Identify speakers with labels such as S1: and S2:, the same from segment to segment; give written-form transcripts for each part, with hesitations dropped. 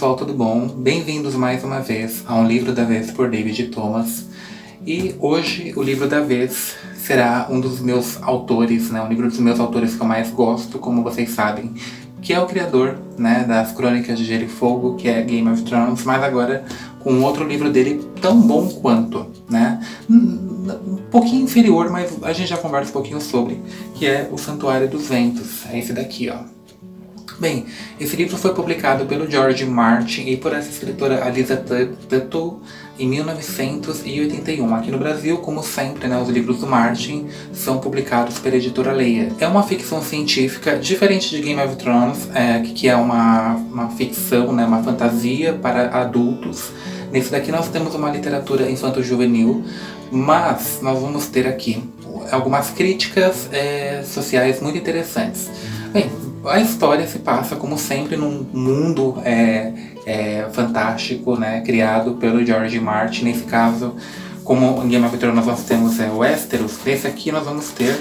S1: pessoal, tudo bom? Bem-vindos mais uma vez a um livro da vez por David Thomas. E hoje o livro da vez será um dos meus autores, né? Um livro dos meus autores que eu mais gosto, como vocês sabem, que é o criador, né, das Crônicas de Gelo e Fogo, que é Game of Thrones, mas agora com outro livro dele tão bom quanto, né? Um pouquinho inferior, mas a gente já conversa um pouquinho sobre, que é O Santuário dos Ventos. É esse daqui, ó. Bem, esse livro foi publicado pelo George Martin e por essa escritora Alisa Tuttle em 1981. Aqui no Brasil, como sempre, né, os livros do Martin são publicados pela editora Leia. É uma ficção científica diferente de Game of Thrones, que é uma ficção, né, uma fantasia para adultos. Nesse daqui nós temos uma literatura infanto-juvenil, mas nós vamos ter aqui algumas críticas sociais muito interessantes. Bem, a história se passa, como sempre, num mundo fantástico, né, criado pelo George Martin. Nesse caso, como em Game of Thrones nós temos Westeros, nesse aqui nós vamos ter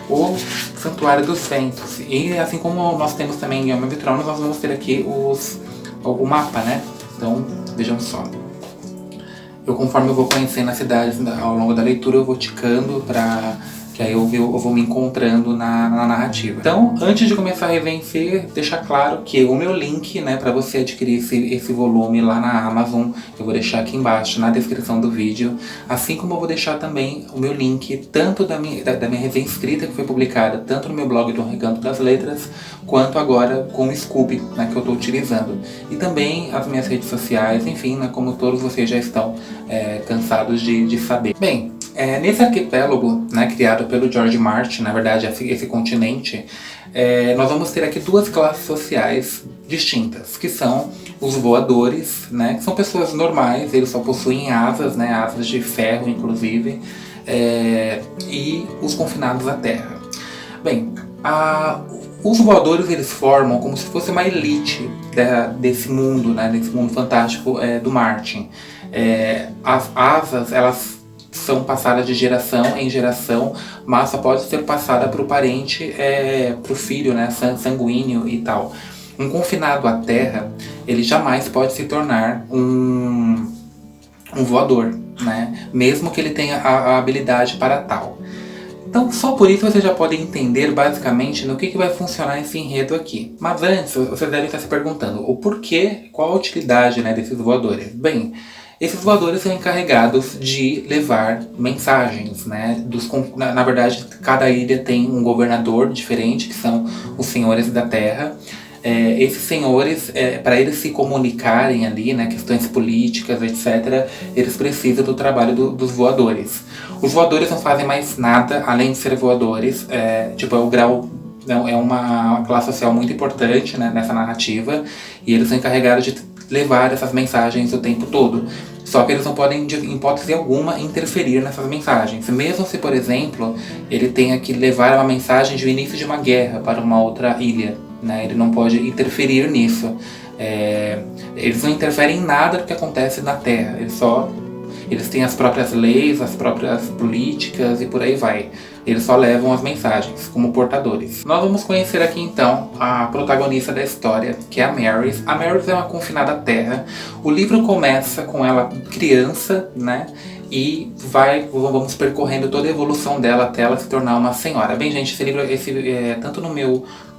S1: o Santuário dos Ventos. E assim como nós temos também em Game of Thrones, nós vamos ter aqui o mapa, né? Então, vejam só. Conforme eu vou conhecendo as cidades ao longo da leitura, eu vou ticando que aí eu vou me encontrando na narrativa. Então, antes de começar a revencer, deixar claro que o meu link, né, para você adquirir esse volume lá na Amazon, eu vou deixar aqui embaixo na descrição do vídeo, assim como eu vou deixar também o meu link tanto da minha resenha escrita que foi publicada tanto no meu blog do Recanto das Letras, quanto agora com o Scoob, né, que eu estou utilizando. E também as minhas redes sociais, enfim, né, como todos vocês já estão cansados de saber. Bem, nesse arquipélago, né, criado pelo George Martin, na verdade esse continente, nós vamos ter aqui duas classes sociais distintas, que são os voadores, né, que são pessoas normais, eles só possuem asas, né, asas de ferro inclusive, e os confinados à terra. Bem, os voadores eles formam como se fosse uma elite desse mundo, né, desse mundo fantástico do Martin. As asas, elas são passadas de geração em geração, mas só pode ser passada para o parente, para o filho, né, sanguíneo e tal. Um confinado à terra, ele jamais pode se tornar um voador, né, mesmo que ele tenha a habilidade para tal. Então, só por isso você já pode entender basicamente no que vai funcionar esse enredo aqui. Mas antes, você deve estar se perguntando o porquê, qual a utilidade, né, desses voadores. Bem, esses voadores são encarregados de levar mensagens, né? Na verdade, cada ilha tem um governador diferente, que são os senhores da terra. Esses senhores, para eles se comunicarem ali, né, questões políticas, etc., eles precisam do trabalho dos voadores. Os voadores não fazem mais nada além de ser voadores. O grau é uma classe social muito importante, né, nessa narrativa, e eles são encarregados de levar essas mensagens o tempo todo. Só que eles não podem, em hipótese alguma, interferir nessas mensagens. Mesmo se, por exemplo, ele tenha que levar uma mensagem de início de uma guerra para uma outra ilha, né? Ele não pode interferir nisso. Eles não interferem em nada do que acontece na Terra. Eles têm as próprias leis, as próprias políticas e por aí vai. Eles só levam as mensagens como portadores. Nós vamos conhecer aqui então a protagonista da história, que é a Maerys. A Maerys é uma confinada à terra. O livro começa com ela criança, né? E vamos percorrendo toda a evolução dela até ela se tornar uma senhora. Bem, gente, esse livro, tanto na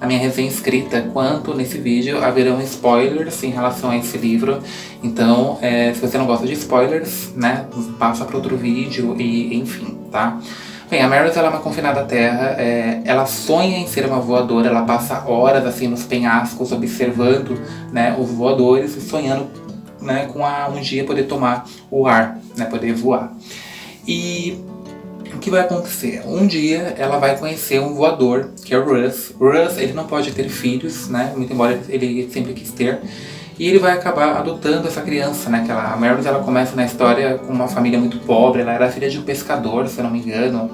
S1: minha resenha escrita quanto nesse vídeo, haverão spoilers em relação a esse livro. Então, se você não gosta de spoilers, né, passa para outro vídeo e enfim, tá? Bem, a Maerys ela é uma confinada à terra, ela sonha em ser uma voadora, ela passa horas assim nos penhascos observando, né, os voadores e sonhando, né, com um dia poder tomar o ar, né, poder voar. E o que vai acontecer? Um dia ela vai conhecer um voador, que é o Russ. O Russ, ele não pode ter filhos, né, muito embora ele sempre quis ter. E ele vai acabar adotando essa criança, né? A Maerys, ela começa na história com uma família muito pobre, ela era filha de um pescador, se eu não me engano,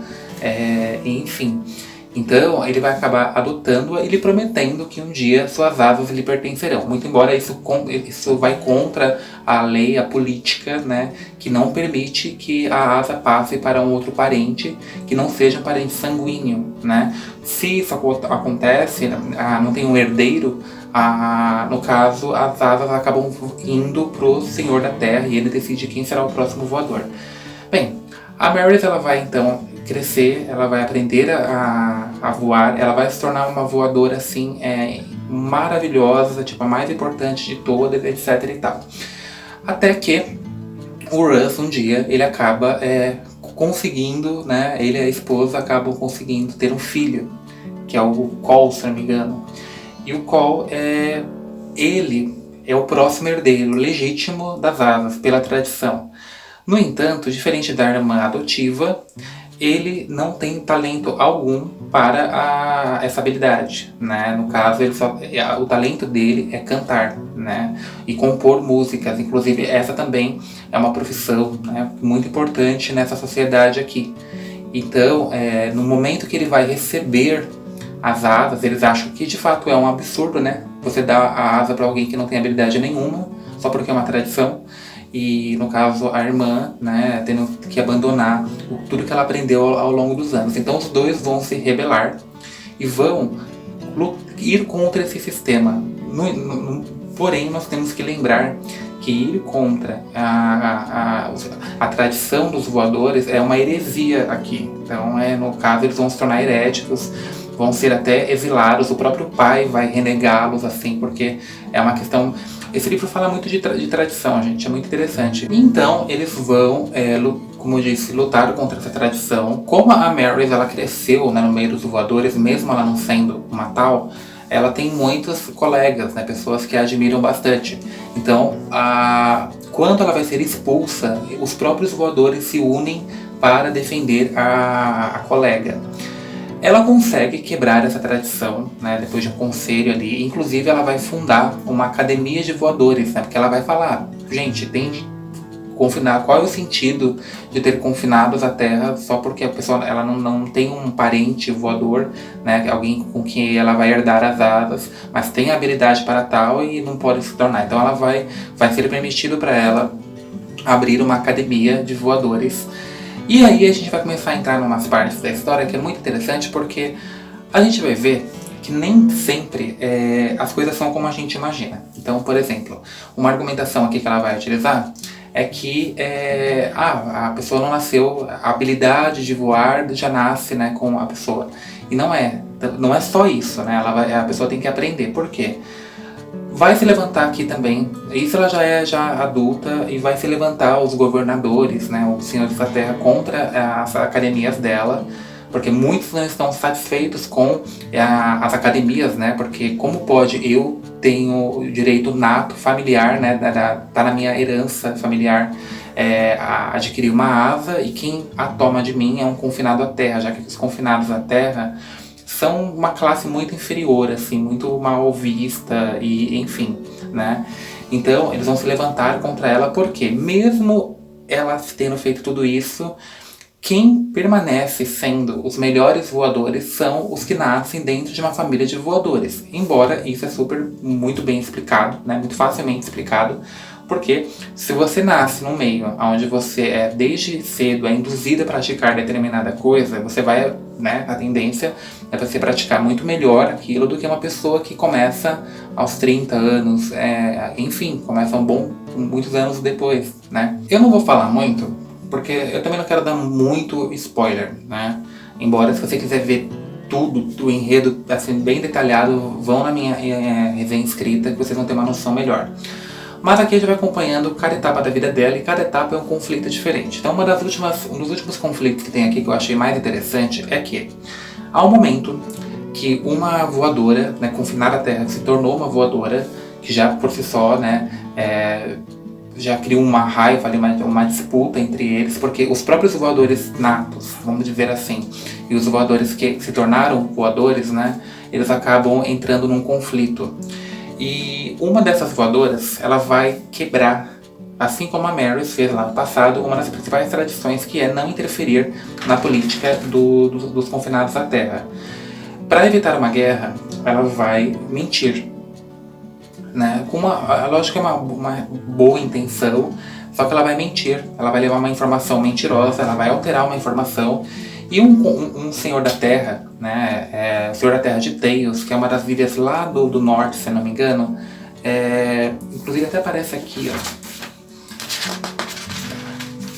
S1: enfim. Então, ele vai acabar adotando-a e lhe prometendo que um dia suas asas lhe pertencerão. Muito embora isso vai contra a lei, a política, né? Que não permite que a asa passe para um outro parente que não seja parente sanguíneo, né? Se isso acontece, não tem um herdeiro, no caso, as asas acabam indo pro Senhor da Terra e ele decide quem será o próximo voador. Bem, a Maryse, ela vai então crescer, ela vai aprender a voar, ela vai se tornar uma voadora assim, maravilhosa, tipo a mais importante de todas, etc e tal. Até que o Russ, um dia, ele acaba conseguindo, né, ele e a esposa acabam conseguindo ter um filho, que é o Cole, se não me engano. E o Cole, ele é o próximo herdeiro legítimo das asas, pela tradição. No entanto, diferente da irmã adotiva, ele não tem talento algum para essa habilidade, né? No caso, o talento dele é cantar, né? E compor músicas. Inclusive, essa também é uma profissão, né, muito importante nessa sociedade aqui. Então, no momento que ele vai receber as asas, eles acham que de fato é um absurdo, né? Você dá a asa para alguém que não tem habilidade nenhuma, só porque é uma tradição. E no caso a irmã, né, tendo que abandonar tudo que ela aprendeu ao longo dos anos. Então os dois vão se rebelar e vão ir contra esse sistema. Porém, nós temos que lembrar que ir contra a tradição dos voadores é uma heresia aqui. Então, no caso, eles vão se tornar heréticos, vão ser até exilados. O próprio pai vai renegá-los, assim, porque é uma questão... Esse livro fala muito de tradição, gente, é muito interessante. Então, eles vão, como eu disse, lutar contra essa tradição. Como a Maryse, ela cresceu, né, no meio dos voadores, mesmo ela não sendo uma tal, ela tem muitos colegas, né, pessoas que a admiram bastante. Então, quando ela vai ser expulsa, os próprios voadores se unem para defender a colega. Ela consegue quebrar essa tradição, né, depois de um conselho ali. Inclusive, ela vai fundar uma academia de voadores, né, porque ela vai falar, gente, tem confinar, qual é o sentido de ter confinados a Terra só porque a pessoa ela não tem um parente voador, né, alguém com quem ela vai herdar as asas, mas tem habilidade para tal e não pode se tornar. Então ela vai ser permitido para ela abrir uma academia de voadores. E aí a gente vai começar a entrar em umas partes da história que é muito interessante, porque a gente vai ver que nem sempre as coisas são como a gente imagina. Então, por exemplo, uma argumentação aqui que ela vai utilizar é que a pessoa não nasceu, a habilidade de voar já nasce, né, com a pessoa. E não é só isso, né? A pessoa tem que aprender. Por quê? Vai se levantar aqui também, isso ela já é adulta, e vai se levantar os governadores, né, os senhores da terra contra as academias dela, porque muitos não estão satisfeitos com as academias, né, porque como pode, eu tenho o direito nato familiar, né, tá na minha herança familiar, adquirir uma asa, e quem a toma de mim é um confinado à terra, já que os confinados à terra são uma classe muito inferior, assim, muito mal vista e enfim, né? Então eles vão se levantar contra ela, porque mesmo ela tendo feito tudo isso, quem permanece sendo os melhores voadores são os que nascem dentro de uma família de voadores. Embora isso é muito bem explicado, né? Muito facilmente explicado. Porque se você nasce num meio onde você desde cedo induzido a praticar determinada coisa, você vai, né, a tendência é você praticar muito melhor aquilo do que uma pessoa que começa aos 30 anos, enfim, começa muitos anos depois, né. Eu não vou falar muito, porque eu também não quero dar muito spoiler, né, embora se você quiser ver tudo, do enredo assim, bem detalhado, vão na minha resenha escrita que vocês vão ter uma noção melhor. Mas aqui a gente vai acompanhando cada etapa da vida dela, e cada etapa é um conflito diferente. Então um dos últimos conflitos que tem aqui que eu achei mais interessante é que há um momento que uma voadora, né, confinada à Terra, se tornou uma voadora, que já por si só, né, já criou uma raiva, uma disputa entre eles, porque os próprios voadores natos, vamos dizer assim, e os voadores que se tornaram voadores, né, eles acabam entrando num conflito. E uma dessas voadoras, ela vai quebrar, assim como a Maryse fez lá no passado, uma das principais tradições, que é não interferir na política dos confinados à Terra. Para evitar uma guerra, ela vai mentir, né? Lógico que é uma boa intenção, só que ela vai mentir, ela vai levar uma informação mentirosa, ela vai alterar uma informação. E um senhor da terra, né? O Senhor da Terra de Tales, que é uma das ilhas lá do norte, se não me engano. Inclusive até aparece aqui, ó.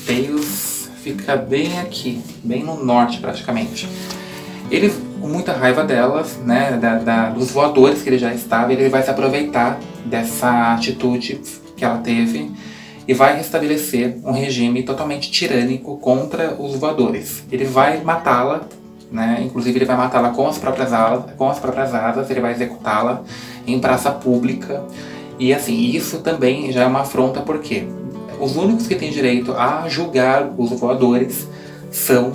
S1: Tales fica bem aqui, bem no norte praticamente. Ele, com muita raiva delas, né, dos voadores que ele já estava, ele vai se aproveitar dessa atitude que ela teve e vai restabelecer um regime totalmente tirânico contra os voadores. Ele vai matá-la, né, inclusive ele vai matá-la com as próprias asas, ele vai executá-la em praça pública. E assim, isso também já é uma afronta, porque os únicos que têm direito a julgar os voadores são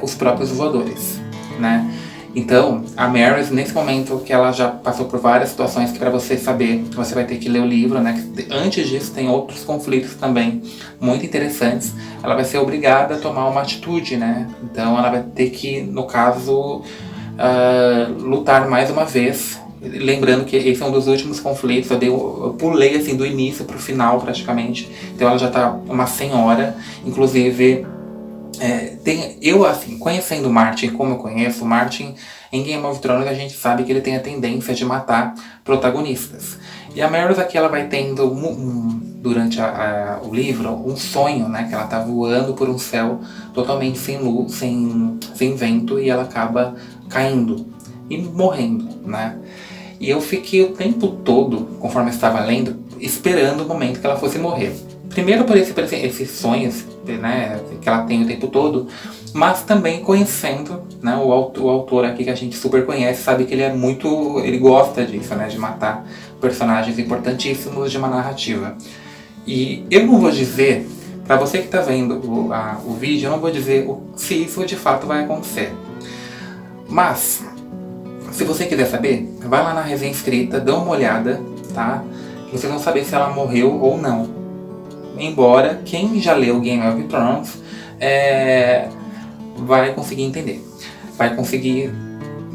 S1: os próprios voadores, né? Então, a Maerys, nesse momento que ela já passou por várias situações, que para você saber, você vai ter que ler o livro, né? Antes disso, tem outros conflitos também muito interessantes. Ela vai ser obrigada a tomar uma atitude, né? Então, ela vai ter que, no caso, lutar mais uma vez. Lembrando que esse é um dos últimos conflitos, eu pulei assim do início pro final praticamente. Então ela já tá uma senhora, inclusive eu assim, conhecendo o Martin como eu conheço, o Martin em Game of Thrones a gente sabe que ele tem a tendência de matar protagonistas. E a Maerys aqui ela vai tendo durante o livro um sonho, né, que ela tá voando por um céu totalmente sem luz, sem vento, e ela acaba caindo e morrendo, né? E eu fiquei o tempo todo, conforme eu estava lendo, esperando o momento que ela fosse morrer. Primeiro por esses sonhos, né, que ela tem o tempo todo, mas também conhecendo, né, o autor aqui que a gente super conhece, sabe que ele gosta disso, né, de matar personagens importantíssimos de uma narrativa. E eu não vou dizer, para você que está vendo o vídeo, eu não vou dizer se isso de fato vai acontecer. Mas se você quiser saber, vai lá na resenha escrita, dá uma olhada, tá? Vocês vão saber se ela morreu ou não. Embora quem já leu Game of Thrones vai conseguir entender. Vai conseguir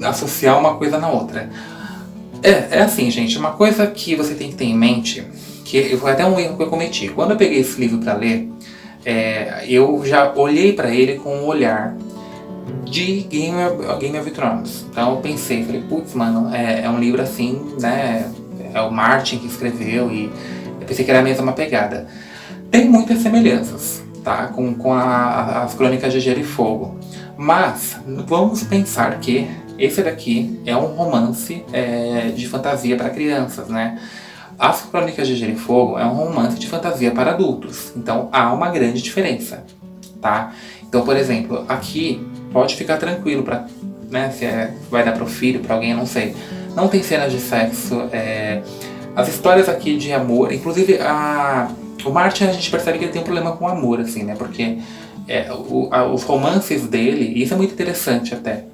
S1: associar uma coisa na outra. É assim, gente, uma coisa que você tem que ter em mente, que foi até um erro que eu cometi. Quando eu peguei esse livro para ler, eu já olhei para ele com um olhar de Game of Thrones. Então eu pensei, falei, putz, mano, é um livro assim, né? É o Martin que escreveu, e eu pensei que era a mesma pegada. Tem muitas semelhanças, tá? Com as Crônicas de Gelo e Fogo. Mas vamos pensar que esse daqui é um romance de fantasia para crianças, né? As Crônicas de Gelo e Fogo é um romance de fantasia para adultos. Então há uma grande diferença, tá? Então, por exemplo, aqui pode ficar tranquilo, né, se vai dar pro filho, pra alguém, eu não sei. Não tem cenas de sexo. As histórias aqui de amor, inclusive o Martin, a gente percebe que ele tem um problema com amor, assim, né? Porque os romances dele, e isso é muito interessante até,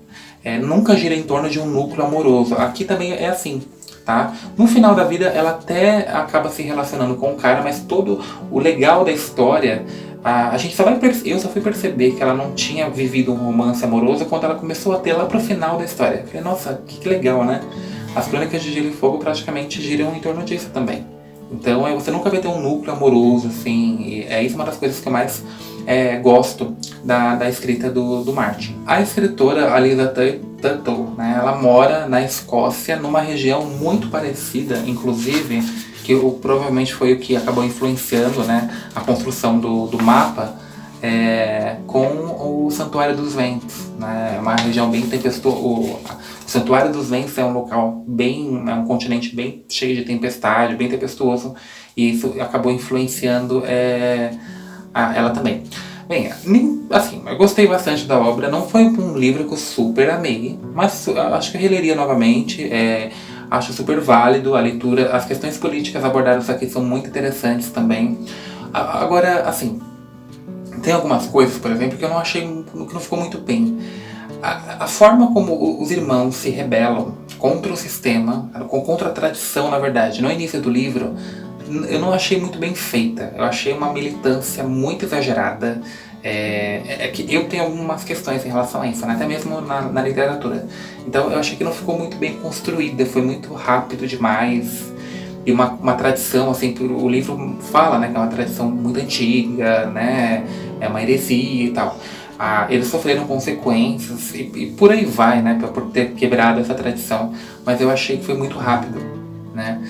S1: nunca gira em torno de um núcleo amoroso. Aqui também é assim, tá? No final da vida, ela até acaba se relacionando com o cara, mas todo o legal da história, a gente eu só fui perceber que ela não tinha vivido um romance amoroso quando ela começou a ter lá pro final da história. Eu falei, nossa, que legal, né? As Crônicas de Gelo e Fogo praticamente giram em torno disso também. Então você nunca vai ter um núcleo amoroso, assim, e isso é uma das coisas que eu mais gosto da escrita do Martin. A escritora, a Lisa Tuttle, né, ela mora na Escócia, numa região muito parecida, inclusive, que provavelmente foi o que acabou influenciando, né, a construção do mapa, com o Santuário dos Ventos, né, uma região bem tempestuosa. O Santuário dos Ventos é um local é um continente bem cheio de tempestade, bem tempestuoso, e isso acabou influenciando ela também. Bem, assim, eu gostei bastante da obra, não foi um livro que eu super amei, mas acho que eu releria novamente, acho super válido a leitura, as questões políticas abordadas aqui são muito interessantes também. Agora, assim, tem algumas coisas, por exemplo, que eu não achei, que não ficou muito bem. A forma como os irmãos se rebelam contra o sistema, contra a tradição, na verdade, no início do livro, eu não achei muito bem feita. Eu achei uma militância muito exagerada. Que eu tenho algumas questões em relação a isso, né? Até mesmo na literatura. Então eu achei que não ficou muito bem construída, foi muito rápido demais. E uma tradição, assim, o livro fala, né, que é uma tradição muito antiga, né? É uma heresia e tal. Eles sofreram consequências e por aí vai, né, por ter quebrado essa tradição, mas eu achei que foi muito rápido, né.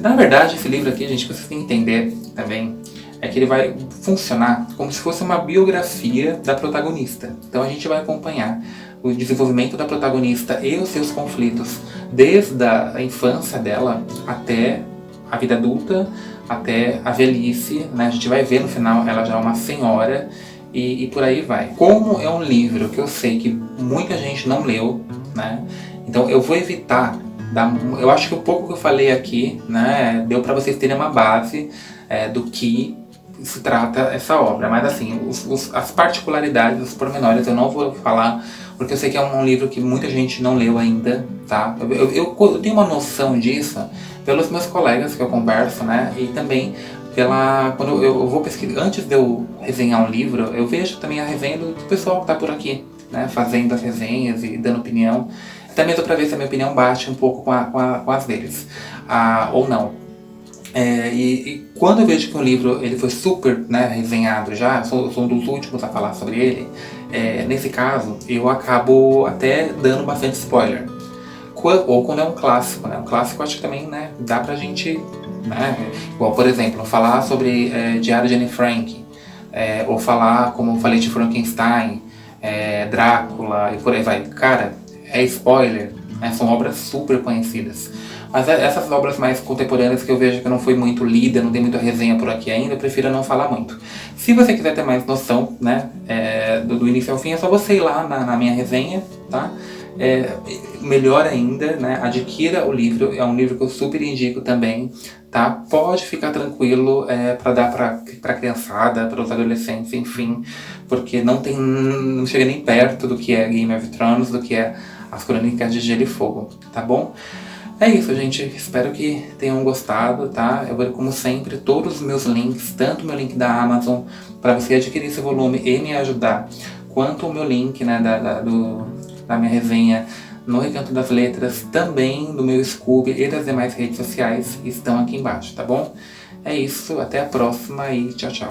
S1: Na verdade, esse livro aqui, gente, que vocês têm que entender também, é que ele vai funcionar como se fosse uma biografia da protagonista. Então a gente vai acompanhar o desenvolvimento da protagonista e os seus conflitos desde a infância dela até a vida adulta, até a velhice, né? A gente vai ver no final ela já é uma senhora e por aí vai. Como é um livro que eu sei que muita gente não leu, né? Então eu vou evitar eu acho que o pouco que eu falei aqui, né, deu para vocês terem uma base do que se trata essa obra. Mas assim, as particularidades, os pormenores eu não vou falar, porque eu sei que é um livro que muita gente não leu ainda, tá? Eu tenho uma noção disso pelos meus colegas que eu converso, né? E também quando eu vou pesquisar, antes de eu resenhar um livro, eu vejo também a resenha do pessoal que tá por aqui, né? Fazendo as resenhas e dando opinião. Até mesmo para ver se a minha opinião bate um pouco com as deles, ou não. E quando eu vejo que um livro ele foi super, né, resenhado já, sou um dos últimos a falar sobre ele, nesse caso eu acabo até dando bastante spoiler. Ou quando é um clássico, né? Um clássico acho que também, né, dá pra gente, né, igual por exemplo, falar sobre Diário de Anne Frank, ou falar, como eu falei, de Frankenstein, Drácula e por aí vai. Cara, é spoiler, né? São obras super conhecidas. Mas essas obras mais contemporâneas que eu vejo que não foi muito lida, não tem muita resenha por aqui ainda, eu prefiro não falar muito. Se você quiser ter mais noção, né, do início ao fim, é só você ir lá na minha resenha, tá? Melhor ainda, né, adquira o livro, é um livro que eu super indico também, tá? Pode ficar tranquilo para dar para criançada, para os adolescentes, enfim, porque não chega nem perto do que é Game of Thrones, do que é As Crônicas de Gelo e Fogo, tá bom? É isso, gente. Espero que tenham gostado, tá? Eu vou, como sempre, todos os meus links, tanto o meu link da Amazon, para você adquirir esse volume e me ajudar, quanto o meu link, né, da minha resenha no Recanto das Letras, também do meu Scooby e das demais redes sociais, estão aqui embaixo, tá bom? É isso, até a próxima e tchau, tchau.